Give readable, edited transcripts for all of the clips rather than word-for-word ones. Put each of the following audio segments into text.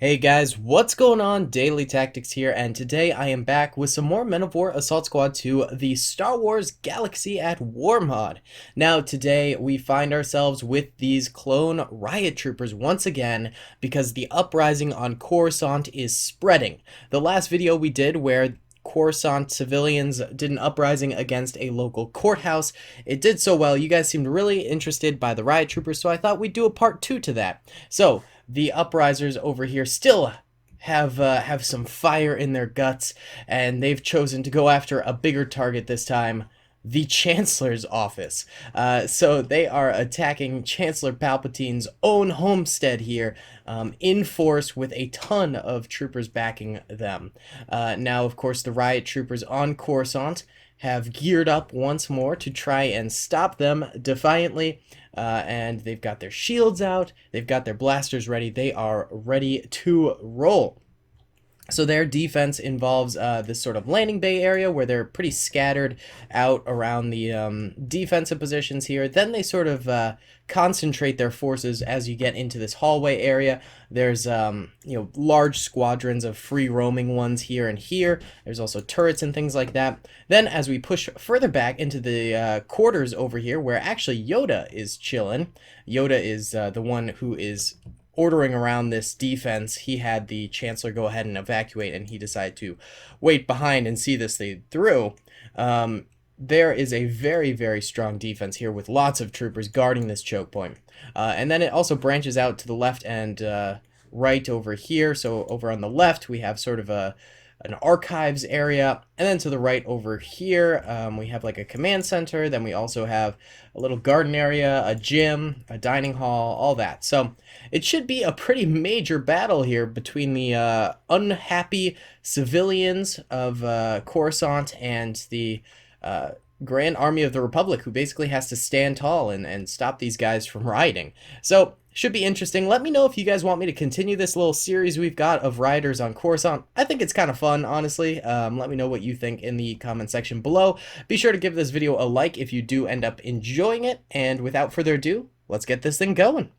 Hey guys, what's going on? Daily Tactics here, and today I am back with some more Men of War Assault Squad 2, the Star Wars Galaxy at War mod. Now today we find ourselves with these clone Riot Troopers once again because the Uprising on Coruscant is spreading. The last video we did where Coruscant civilians did an uprising against a local courthouse. It did so well. You guys seemed really interested by the Riot Troopers, so I thought we'd do a part 2 to that. So the uprisers over here still have some fire in their guts, and they've chosen to go after a bigger target this time, the Chancellor's office. So they are attacking Chancellor Palpatine's own homestead here, in force with a ton of troopers backing them. Now, of course, the Riot Troopers on Coruscant have geared up once more to try and stop them defiantly. And they've got their shields out, they've got their blasters ready, they are ready to roll. So their defense involves this sort of landing bay area where they're pretty scattered out around the defensive positions here. Then they sort of concentrate their forces as you get into this hallway area. There's large squadrons of free roaming ones here and here. There's also turrets and things like that. Then as we push further back into the quarters over here, where actually Yoda is chilling. Yoda is the one who is ordering around this defense. He had the Chancellor go ahead and evacuate, and he decided to wait behind and see this thing through. There is a very, very strong defense here with lots of troopers guarding this choke point. And then it also branches out to the left and right over here. So over on the left, we have sort of an archives area, and then to the right over here we have like a command center. Then we also have a little garden area, a gym, a dining hall, all that. So it should be a pretty major battle here between the unhappy civilians of Coruscant and the Grand Army of the Republic, who basically has to stand tall and stop these guys from rioting. So should be interesting. Let me know if you guys want me to continue this little series we've got of rioters on Coruscant. I think it's kind of fun, honestly. Let me know what you think in the comment section below. Be sure to give this video a like if you do end up enjoying it. And without further ado, let's get this thing going.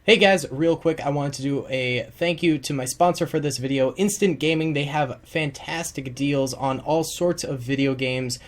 Hey guys, real quick, I wanted to do a thank you to my sponsor for this video, Instant Gaming. They have fantastic deals on all sorts of video games,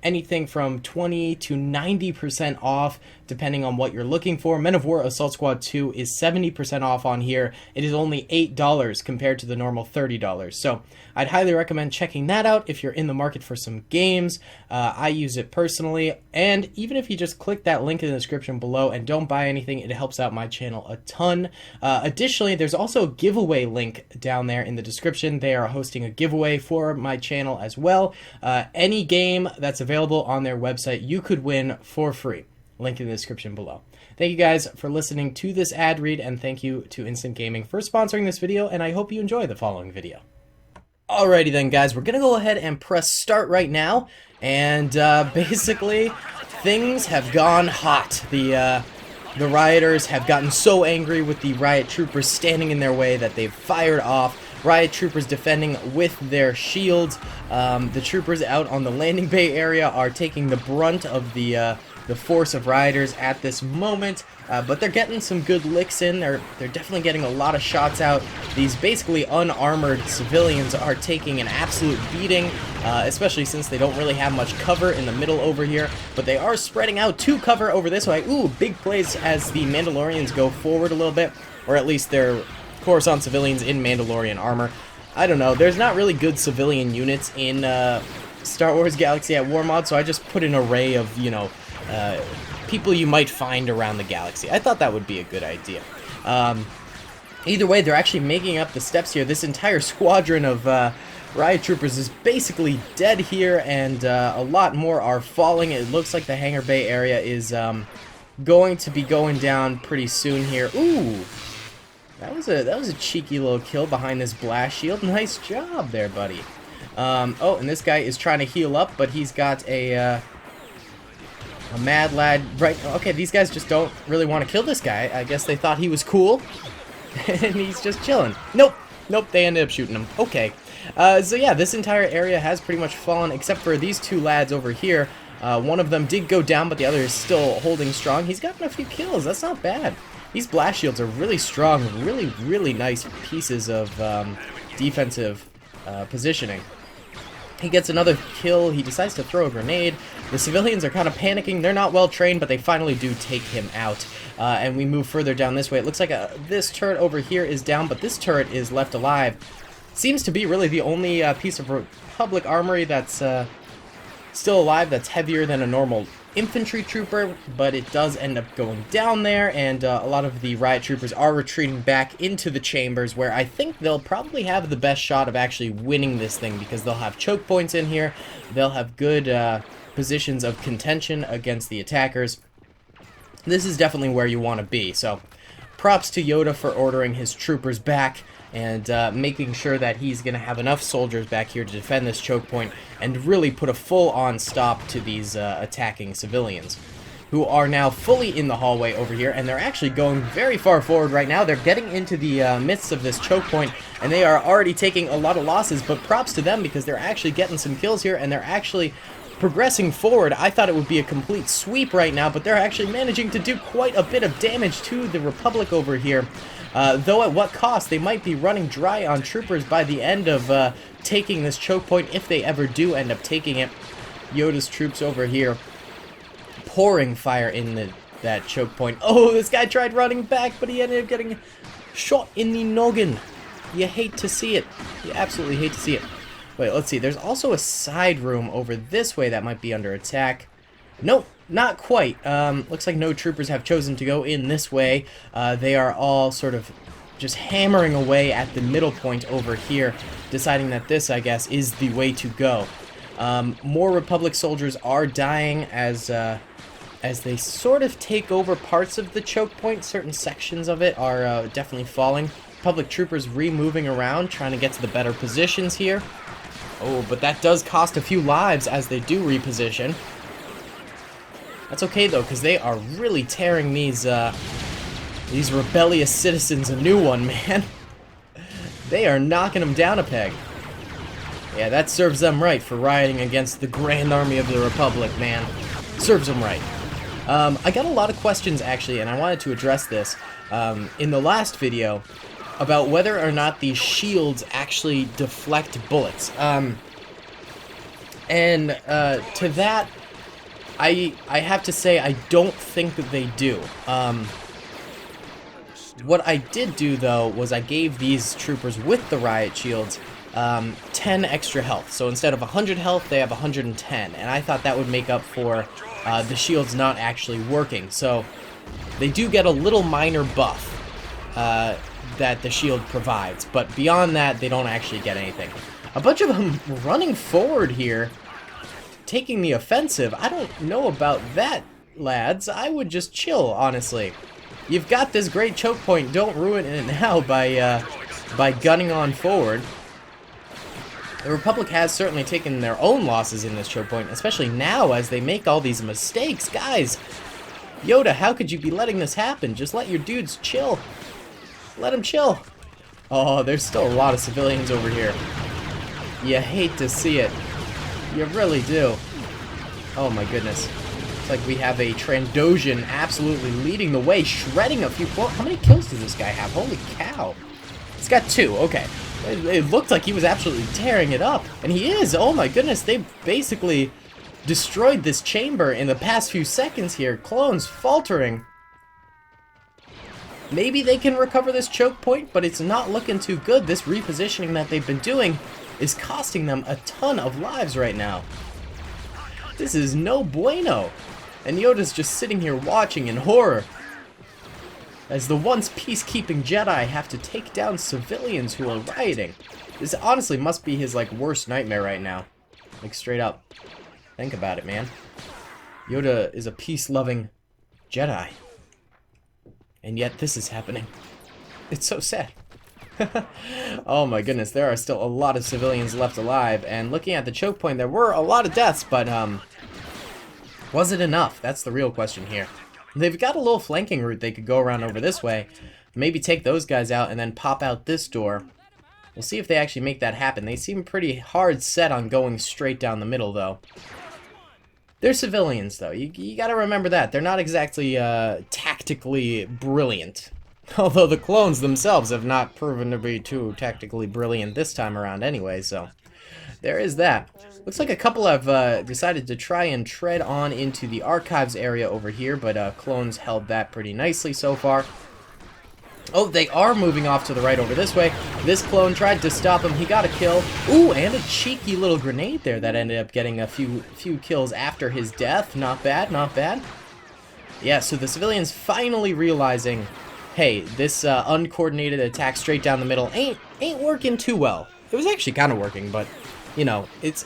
anything from 20 to 90% off, depending on what you're looking for. Men of War Assault Squad 2 is 70% off on here. It is only $8 compared to the normal $30. So I'd highly recommend checking that out if you're in the market for some games. I use it personally, and even if you just click that link in the description below and don't buy anything, it helps out my channel a ton. Additionally, there's also a giveaway link down there in the description. They are hosting a giveaway for my channel as well. Any game that's available on their website, you could win for free. Link in the description below. Thank you guys for listening to this ad read, and thank you to Instant Gaming for sponsoring this video, and I hope you enjoy the following video. Alrighty then guys, we're gonna go ahead and press start right now, and basically things have gone hot. The rioters have gotten so angry with the Riot Troopers standing in their way that they've fired off. Riot Troopers defending with their shields. The troopers out on the landing bay area are taking the brunt of the force of rioters at this moment, but they're getting some good licks in. They're definitely getting a lot of shots out. These basically unarmored civilians are taking an absolute beating, especially since they don't really have much cover in the middle over here, but they are spreading out to cover over this way. Ooh, big plays as the Mandalorians go forward a little bit, or at least they're Coruscant civilians in Mandalorian armor. I don't know, there's not really good civilian units in Star Wars Galaxy at War mod, so I just put an array of, people you might find around the galaxy. I thought that would be a good idea. Either way, they're actually making up the steps here. This entire squadron of Riot Troopers is basically dead here, and a lot more are falling. It looks like the hangar bay area is going to be going down pretty soon here. Ooh! That was a cheeky little kill behind this blast shield. Nice job there, buddy. Oh, and this guy is trying to heal up, but he's got a mad lad right. Okay, these guys just don't really want to kill this guy. I guess they thought he was cool, and he's just chilling. Nope, they ended up shooting him. Okay, so yeah, this entire area has pretty much fallen except for these two lads over here. One of them did go down, but the other is still holding strong. He's gotten a few kills. That's not bad. These blast shields are really strong, really nice pieces of defensive positioning. He gets another kill. He decides to throw a grenade. The civilians are kind of panicking. They're not well trained, but they finally do take him out. And we move further down this way. It looks like this turret over here is down, but this turret is left alive. Seems to be really the only piece of Republic armory that's still alive, that's heavier than a normal infantry trooper, but it does end up going down there, and a lot of the Riot Troopers are retreating back into the chambers, where I think they'll probably have the best shot of actually winning this thing, because they'll have choke points in here, they'll have good positions of contention against the attackers. This is definitely where you want to be, so props to Yoda for ordering his troopers back and making sure that he's going to have enough soldiers back here to defend this choke point and really put a full-on stop to these attacking civilians, who are now fully in the hallway over here, and they're actually going very far forward right now. They're getting into the midst of this choke point, and they are already taking a lot of losses, but props to them because they're actually getting some kills here, and they're actually progressing forward. I thought it would be a complete sweep right now, but they're actually managing to do quite a bit of damage to the Republic over here. Though at what cost? They might be running dry on troopers by the end of taking this choke point, if they ever do end up taking it. Yoda's troops over here pouring fire in that choke point. Oh, this guy tried running back, but he ended up getting shot in the noggin. You hate to see it. You absolutely hate to see it. Wait, let's see. There's also a side room over this way that might be under attack. Nope. Not quite. Looks like no troopers have chosen to go in this way. They are all sort of just hammering away at the middle point over here, deciding that this, I guess, is the way to go. More Republic soldiers are dying as they sort of take over parts of the choke point. Certain sections of it are definitely falling. Republic troopers re-moving around, trying to get to the better positions here. Oh, but that does cost a few lives as they do reposition. That's okay though, because they are really tearing these rebellious citizens a new one, man. They are knocking them down a peg. Yeah, that serves them right for rioting against the Grand Army of the Republic, man. Serves them right. I got a lot of questions actually, and I wanted to address this in the last video about whether or not these shields actually deflect bullets. To that, I have to say I don't think that they do. What I did do, though, was I gave these troopers with the riot shields 10 extra health. So instead of 100 health, they have 110. And I thought that would make up for the shields not actually working. So they do get a little minor buff that the shield provides. But beyond that, they don't actually get anything. A bunch of them running forward here, taking the offensive. I don't know about that, lads. I would just chill, honestly. You've got this great choke point. Don't ruin it now by gunning on forward. The Republic has certainly taken their own losses in this choke point, especially now as they make all these mistakes. Guys, Yoda, how could you be letting this happen? Just let your dudes chill. Let them chill. Oh, there's still a lot of civilians over here. You hate to see it. You really do. Oh my goodness. It's like we have a Trandoshan absolutely leading the way, shredding a few... Well, how many kills does this guy have? Holy cow. He's got 2, okay. It looked like he was absolutely tearing it up. And he is! Oh my goodness, they basically destroyed this chamber in the past few seconds here. Clones faltering. Maybe they can recover this choke point, but it's not looking too good. This repositioning that they've been doing is costing them a ton of lives right now. This is no bueno. And Yoda's just sitting here watching in horror as the once peacekeeping Jedi have to take down civilians who are rioting. This honestly must be his, like, worst nightmare right now. Like, straight up. Think about it, man. Yoda is a peace-loving Jedi. And yet this is happening. It's so sad. Oh my goodness, there are still a lot of civilians left alive, and looking at the choke point, there were a lot of deaths, but was it enough? That's the real question here. They've got a little flanking route they could go around over this way, maybe take those guys out and then pop out this door. We'll see if they actually make that happen. They seem pretty hard set on going straight down the middle, though. They're civilians, though. You gotta remember that. They're not exactly tactically brilliant. Although the clones themselves have not proven to be too tactically brilliant this time around anyway, so there is that. Looks like a couple have decided to try and tread on into the archives area over here, but clones held that pretty nicely so far. Oh, they are moving off to the right over this way. This clone tried to stop him. He got a kill. Ooh, and a cheeky little grenade there that ended up getting a few kills after his death. Not bad, not bad. Yeah, so the civilians finally realizing, hey, this uncoordinated attack straight down the middle ain't working too well. It was actually kind of working, but you know, it's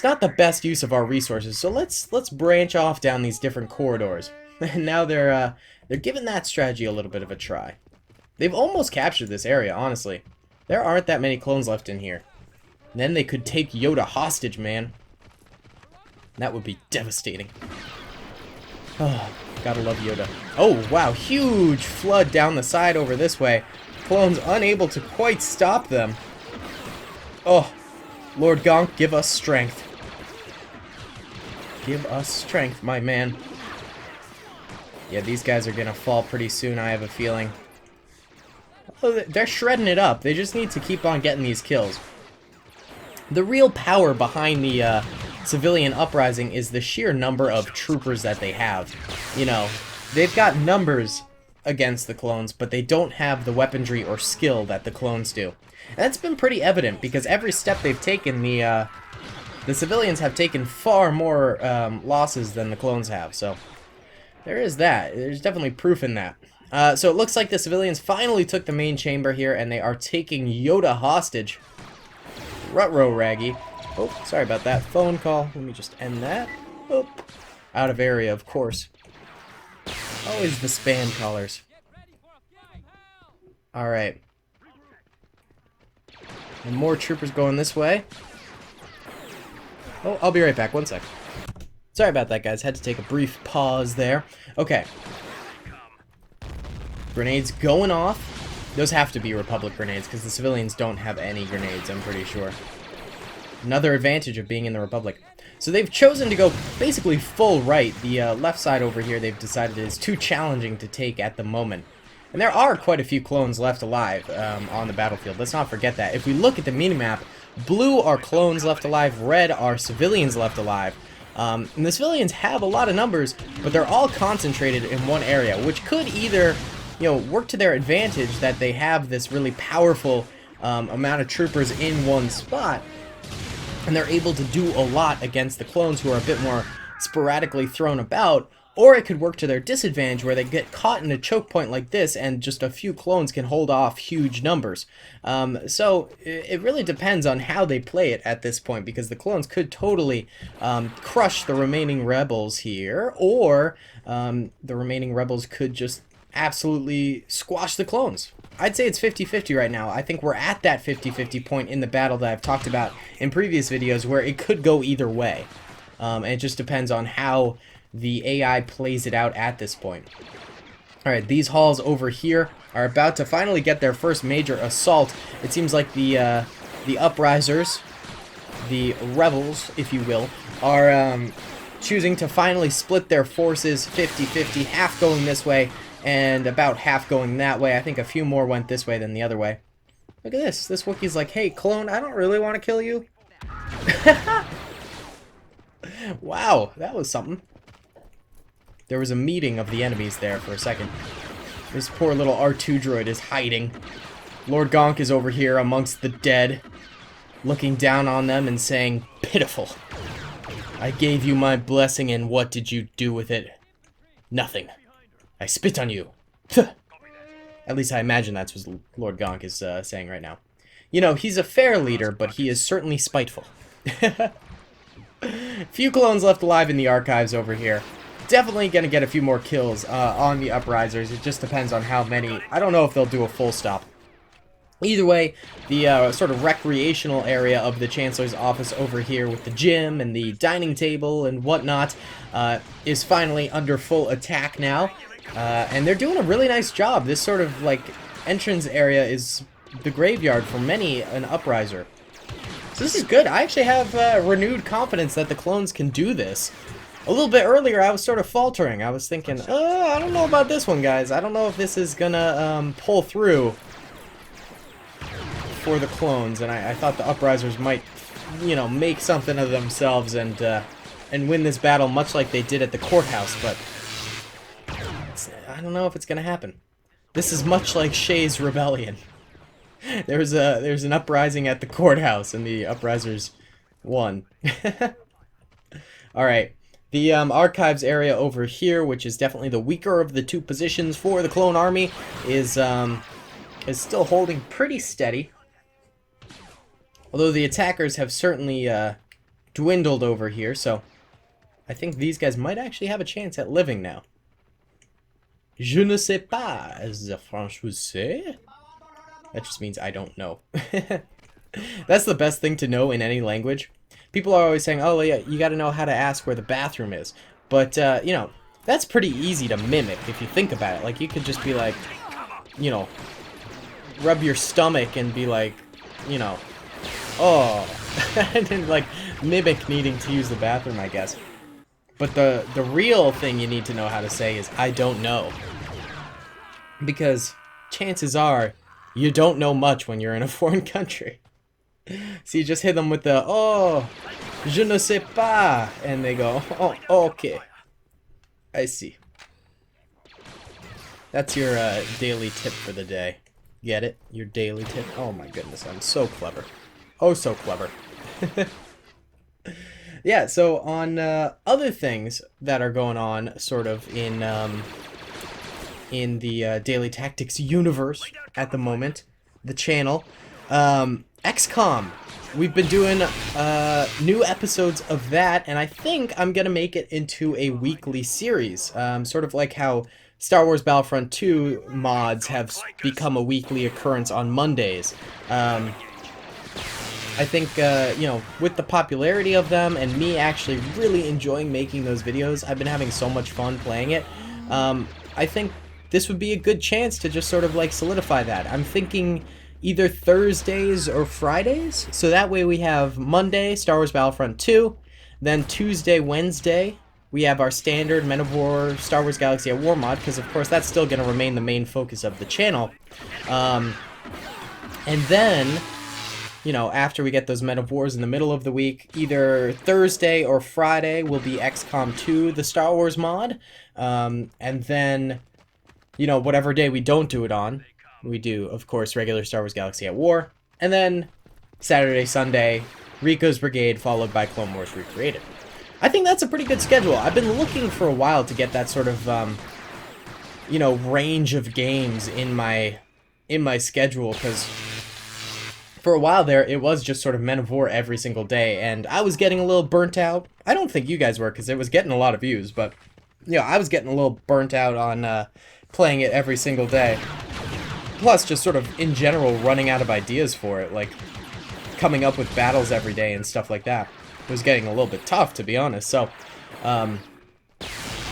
not the best use of our resources. So let's branch off down these different corridors. And now they're giving that strategy a little bit of a try. They've almost captured this area, honestly. There aren't that many clones left in here. And then they could take Yoda hostage, man. That would be devastating. Oh, gotta love Yoda. Oh, wow, huge flood down the side over this way. Clones unable to quite stop them. Oh, Lord Gonk, give us strength. Give us strength, my man. Yeah, these guys are gonna fall pretty soon, I have a feeling. Oh, they're shredding it up. They just need to keep on getting these kills. The real power behind the civilian uprising is the sheer number of troopers that they have. You know, they've got numbers against the clones, but they don't have the weaponry or skill that the clones do. And that's been pretty evident because every step they've taken, the civilians have taken far more losses than the clones have. So there is that. There's definitely proof in that. So it looks like the civilians finally took the main chamber here, and they are taking Yoda hostage. Ruh-roh, Raggy. Oh, sorry about that phone call. Let me just end that. Oh, out of area, of course. Always the spam callers. Alright. And more troopers going this way. Oh, I'll be right back. One sec. Sorry about that, guys. Had to take a brief pause there. Okay. Grenades going off. Those have to be Republic grenades, because the civilians don't have any grenades, I'm pretty sure. Another advantage of being in the Republic. So they've chosen to go basically full right. The left side over here they've decided is too challenging to take at the moment. And there are quite a few clones left alive on the battlefield. Let's not forget that. If we look at the minimap, blue are clones left alive, red are civilians left alive. And the civilians have a lot of numbers, but they're all concentrated in one area, which could either, you know, work to their advantage that they have this really powerful amount of troopers in one spot, and they're able to do a lot against the clones who are a bit more sporadically thrown about, or it could work to their disadvantage where they get caught in a choke point like this and just a few clones can hold off huge numbers. So it really depends on how they play it at this point, because the clones could totally crush the remaining rebels here, or the remaining rebels could just absolutely squash the clones. I'd say it's 50-50 right now. I think we're at that 50-50 point in the battle that I've talked about in previous videos where it could go either way. And it just depends on how the AI plays it out at this point. Alright, these halls over here are about to finally get their first major assault. It seems like the uprisers, the rebels, if you will, are choosing to finally split their forces 50-50, half going this way and about half going that way. I think a few more went this way than the other way. Look at this. This Wookiee's like, hey, clone, I don't really want to kill you. Wow, that was something. There was a meeting of the enemies there for a second. This poor little R2 droid is hiding. Lord Gonk is over here amongst the dead, looking down on them and saying, pitiful. I gave you my blessing, and what did you do with it? Nothing. I spit on you. At least I imagine that's what Lord Gonk is saying right now. You know, he's a fair leader, but he is certainly spiteful. Few clones left alive in the archives over here. Definitely gonna get a few more kills on the Uprisers. It just depends on how many. I don't know if they'll do a full stop. Either way, the sort of recreational area of the Chancellor's office over here with the gym and the dining table and whatnot is finally under full attack now. And they're doing a really nice job. This sort of, like, entrance area is the graveyard for many an Upriser. So this is good. I actually have renewed confidence that the clones can do this. A little bit earlier, I was sort of faltering. I was thinking, I don't know about this one, guys. I don't know if this is gonna pull through for the clones, and I thought the Uprisers might, you know, make something of themselves and win this battle, much like they did at the courthouse. But I don't know if it's gonna happen. This is much like Shay's rebellion. There's an uprising at the courthouse, and the Uprisers won. All right. The archives area over here, which is definitely the weaker of the two positions for the clone army, is still holding pretty steady. Although the attackers have certainly dwindled over here, so I think these guys might actually have a chance at living now. Je ne sais pas, as the French would say. That just means I don't know. That's the best thing to know in any language. People are always saying, oh, yeah, you got to know how to ask where the bathroom is. But, you know, that's pretty easy to mimic if you think about it. Like, you could just be like, you know, rub your stomach and be like, you know, oh. And then, like, mimic needing to use the bathroom, I guess. But the real thing you need to know how to say is, I don't know. Because chances are, you don't know much when you're in a foreign country. So you just hit them with the, oh, je ne sais pas, and they go, oh, okay, I see. That's your daily tip for the day. Get it? Your daily tip? Oh my goodness, I'm so clever. Oh, so clever. Yeah, so on other things that are going on sort of in the Daily Tactics universe at the moment, the channel, XCOM. We've been doing new episodes of that, and I think I'm going to make it into a weekly series, sort of like how Star Wars Battlefront 2 mods have become a weekly occurrence on Mondays. I think, you know, with the popularity of them and me actually really enjoying making those videos, I've been having so much fun playing it. I think this would be a good chance to just sort of like solidify that. I'm thinking either Thursdays or Fridays, so that way we have Monday, Star Wars Battlefront 2, then Tuesday, Wednesday, we have our standard Men of War Star Wars Galaxy at War mod, because of course that's still going to remain the main focus of the channel. And then, you know, after we get those Men of Wars in the middle of the week, either Thursday or Friday will be XCOM 2, the Star Wars mod, and then, you know, whatever day we don't do it on, we do, of course, regular Star Wars Galaxy at War, and then Saturday, Sunday, Rico's Brigade, followed by Clone Wars Recreated. I think that's a pretty good schedule. I've been looking for a while to get that sort of, you know, range of games in my schedule, because for a while there, it was just sort of Men of War every single day, and I was getting a little burnt out. I don't think you guys were, because it was getting a lot of views, but, you know, I was getting a little burnt out on playing it every single day. Plus, just sort of, in general, running out of ideas for it, like, coming up with battles every day and stuff like that. It was getting a little bit tough, to be honest, so,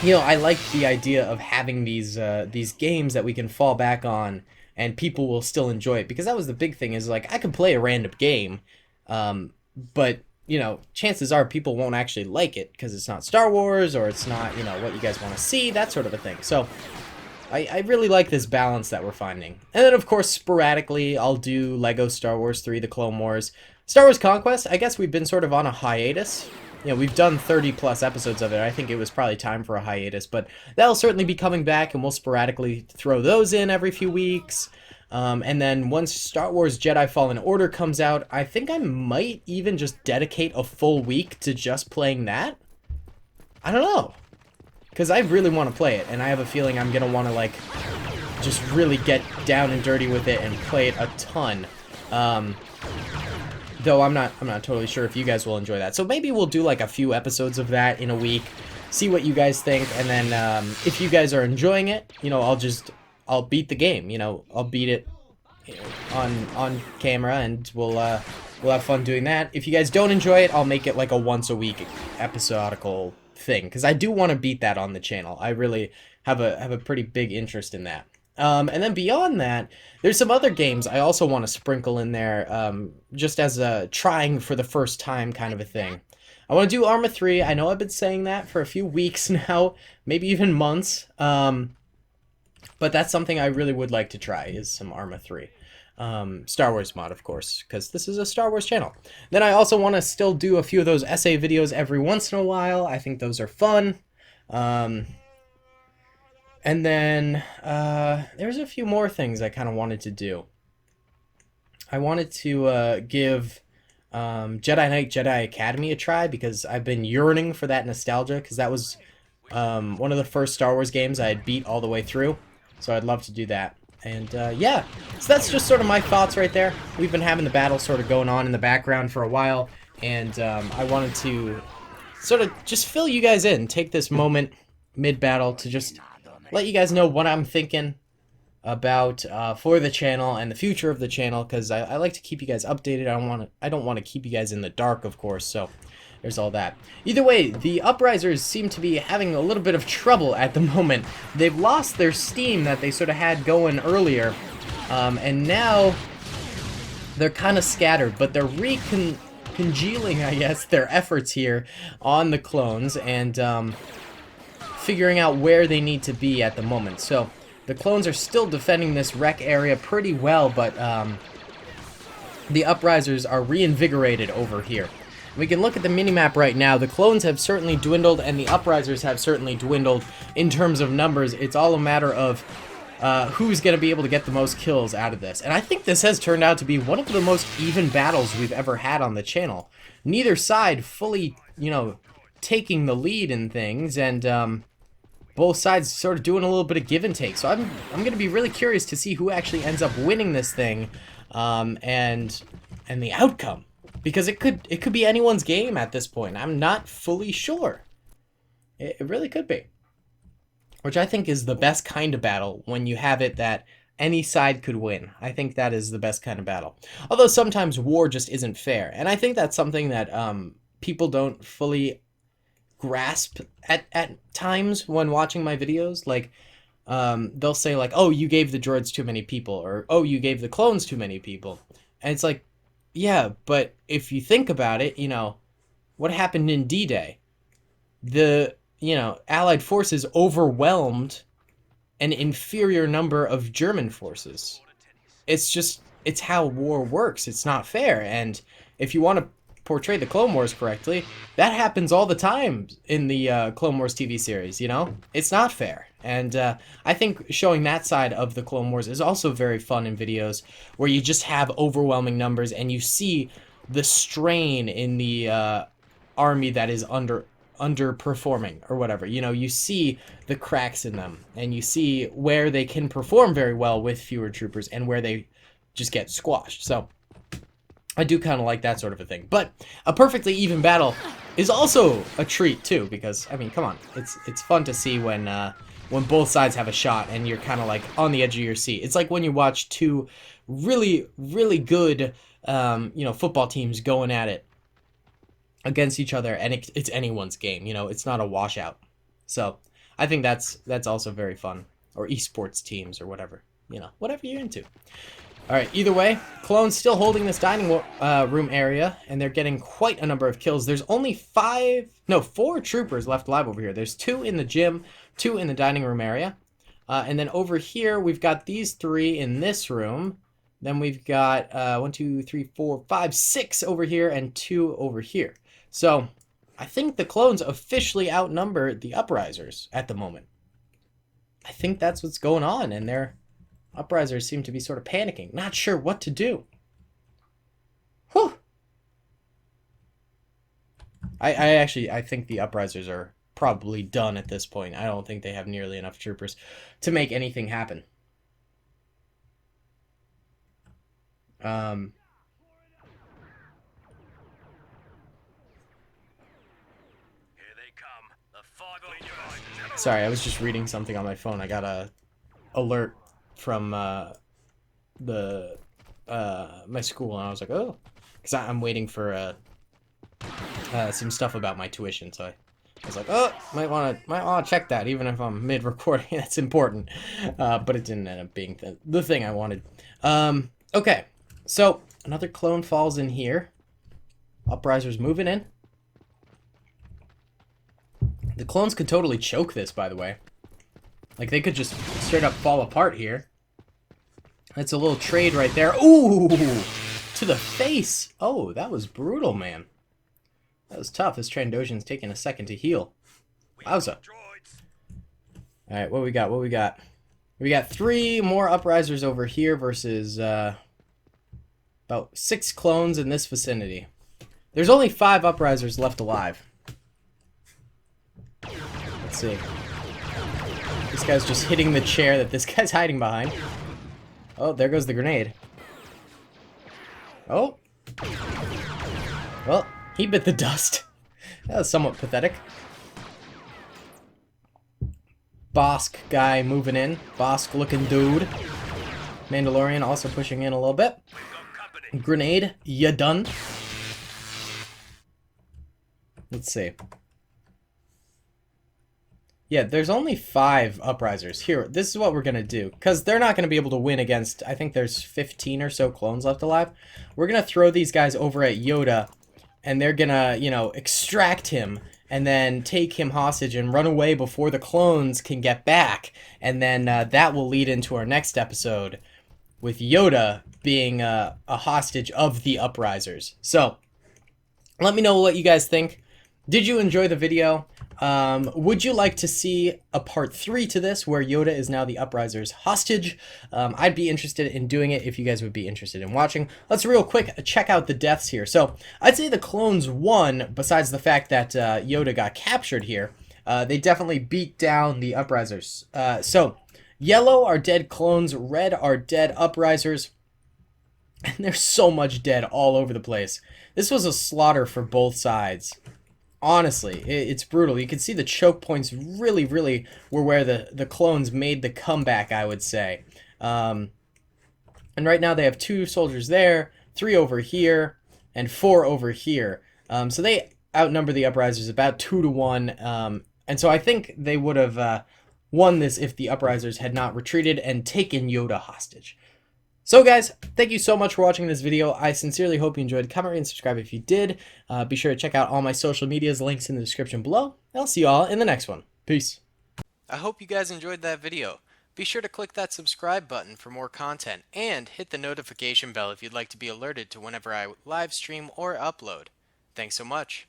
you know, I like the idea of having these games that we can fall back on, and people will still enjoy it, because that was the big thing, is, like, I can play a random game, but, you know, chances are people won't actually like it, because it's not Star Wars, or it's not, you know, what you guys want to see, that sort of a thing, so I really like this balance that we're finding. And then, of course, sporadically, I'll do LEGO Star Wars 3, The Clone Wars. Star Wars Conquest, I guess we've been sort of on a hiatus. You know, we've done 30-plus episodes of it. I think it was probably time for a hiatus, but that'll certainly be coming back, and we'll sporadically throw those in every few weeks. And then once Star Wars Jedi Fallen Order comes out, I think I might even just dedicate a full week to just playing that. I don't know. Because I really want to play it, and I have a feeling I'm going to want to, like, just really get down and dirty with it and play it a ton. Though I'm not totally sure if you guys will enjoy that. So maybe we'll do, like, a few episodes of that in a week, see what you guys think, and then if you guys are enjoying it, you know, I'll beat the game, you know, I'll beat it, you know, on camera, and we'll have fun doing that. If you guys don't enjoy it, I'll make it, like, a once-a-week episodical thing, because I do want to beat that on the channel. I really have a pretty big interest in that. And then beyond that, there's some other games I also want to sprinkle in there, just as a trying for the first time kind of a thing. I want to do Arma 3. I know I've been saying that for a few weeks now, maybe even months. But that's something I really would like to try, is some Arma 3. Star Wars mod, of course, because this is a Star Wars channel. Then I also want to still do a few of those essay videos every once in a while. I think those are fun. And then there's a few more things I kind of wanted to do. I wanted to give Jedi Knight Jedi Academy a try, because I've been yearning for that nostalgia, because that was one of the first Star Wars games I had beat all the way through. So I'd love to do that. And yeah, so that's just sort of my thoughts right there. We've been having the battle sort of going on in the background for a while, and I wanted to sort of just fill you guys in, take this moment mid-battle to just let you guys know what I'm thinking about for the channel and the future of the channel, because I like to keep you guys updated. I don't want to keep you guys in the dark, of course, so there's all that. Either way, the Uprisers seem to be having a little bit of trouble at the moment. They've lost their steam that they sort of had going earlier, and now they're kind of scattered, but they're congealing, I guess, their efforts here on the clones, and figuring out where they need to be at the moment. So the clones are still defending this wreck area pretty well, but the Uprisers are reinvigorated over here. We can look at the minimap right now. The clones have certainly dwindled, and the Uprisers have certainly dwindled in terms of numbers. It's all a matter of who's going to be able to get the most kills out of this. And I think this has turned out to be one of the most even battles we've ever had on the channel. Neither side fully, you know, taking the lead in things, and both sides sort of doing a little bit of give and take. So I'm going to be really curious to see who actually ends up winning this thing, and the outcome. Because it could be anyone's game at this point. I'm not fully sure. It really could be. Which I think is the best kind of battle, when you have it that any side could win. I think that is the best kind of battle. Although sometimes war just isn't fair. And I think that's something that people don't fully grasp at times when watching my videos. Like, they'll say like, oh, you gave the droids too many people, or oh, you gave the clones too many people. And it's like, yeah, but if you think about it, you know, what happened in D-Day? The, you know, Allied forces overwhelmed an inferior number of German forces. It's how war works. It's not fair. And if you want to portray the Clone Wars correctly, that happens all the time in the Clone Wars TV series, you know? It's not fair. And I think showing that side of the Clone Wars is also very fun in videos, where you just have overwhelming numbers and you see the strain in the army that is underperforming or whatever. You know, you see the cracks in them, and you see where they can perform very well with fewer troopers and where they just get squashed. So I do kind of like that sort of a thing. But a perfectly even battle is also a treat too, because I mean, come on, it's fun to see when both sides have a shot and you're kind of like on the edge of your seat. It's like when you watch two really, really good you know, football teams going at it against each other, and it's anyone's game. You know, it's not a washout. So I think that's also very fun. Or esports teams or whatever, you know, whatever you're into. Alright, either way, clones still holding this dining room area, and they're getting quite a number of kills. There's only 4 troopers left alive over here. There's 2 in the gym, 2 in the dining room area. And then over here, we've got these 3 in this room. Then we've got 1, 2, 3, 4, 5, 6 over here, and 2 over here. So I think the clones officially outnumber the Uprisers at the moment. I think that's what's going on, and they're... Uprisers seem to be sort of panicking, not sure what to do. Whew. I think the Uprisers are probably done at this point. I don't think they have nearly enough troopers to make anything happen. Sorry, I was just reading something on my phone. I got a alert from my school, and I was like, oh, because I'm waiting for some stuff about my tuition, so I was like, oh, might want to check that, even if I'm mid-recording. That's important, but it didn't end up being the thing I wanted. Okay, so another clone falls in here. Uprisers moving in. The clones could totally choke this, by the way. Like, they could just straight up fall apart here. That's a little trade right there. Ooh! To the face! Oh, that was brutal, man. That was tough. This Trandoshion's taking a second to heal. Wowza. Alright, what we got? What we got? We got 3 more Uprisers over here versus about 6 clones in this vicinity. There's only 5 Uprisers left alive. Let's see. This guy's just hitting the chair that this guy's hiding behind. Oh, there goes the grenade. Oh. Well, he bit the dust. That was somewhat pathetic. Bosk guy moving in. Bosk looking dude. Mandalorian also pushing in a little bit. Grenade, ya done. Let's see. Yeah, there's only 5 Uprisers. Here, this is what we're going to do. Because they're not going to be able to win against, I think there's 15 or so clones left alive. We're going to throw these guys over at Yoda. And they're going to, you know, extract him. And then take him hostage and run away before the clones can get back. And then that will lead into our next episode. With Yoda being a hostage of the Uprisers. So, let me know what you guys think. Did you enjoy the video? Would you like to see a part 3 to this where Yoda is now the Uprisers hostage? I'd be interested in doing it if you guys would be interested in watching. Let's real quick check out the deaths here. So I'd say the clones won, besides the fact that Yoda got captured here. They definitely beat down the Uprisers. So yellow are dead clones, red are dead Uprisers. And there's so much dead all over the place. This was a slaughter for both sides. Honestly, it's brutal. You can see the choke points really were where the clones made the comeback, I would say. And right now they have 2 soldiers there, 3 over here, and 4 over here. So they outnumber the Uprisers about 2 to 1. And so I think they would have won this if the Uprisers had not retreated and taken Yoda hostage. So guys, thank you so much for watching this video. I sincerely hope you enjoyed. Comment, rate, and subscribe if you did. Be sure to check out all my social medias, links in the description below. I'll see you all in the next one. Peace. I hope you guys enjoyed that video. Be sure to click that subscribe button for more content, and hit the notification bell if you'd like to be alerted to whenever I live stream or upload. Thanks so much.